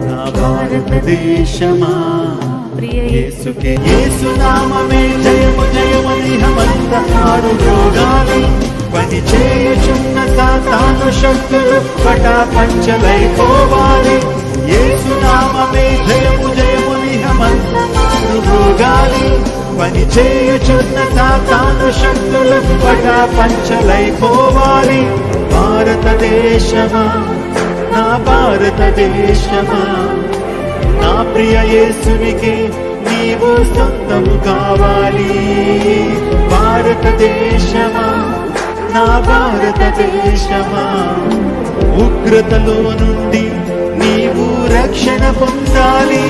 నా భారతదేశమా యేసుకే యేసు నామమే జయము జయమని హమంత ఆరుగాలి పని చేయుచున్న సాతాను శక్తులు పటాపంచలైపోవాలి యేసు నామమే జయము జయమని హమంత ఆరుగాలి పని చేయుచున్న సాతాను శక్తులు పటాపంచలైపోవాలి భారతదేశమా నా భారతదేశమా నా ప్రియ యేసునికి నీవు సొంతము కావాలి భారతదేశమా నా భారతదేశమా ఉగ్రతలో నుండి నీవు రక్షణ పొందాలి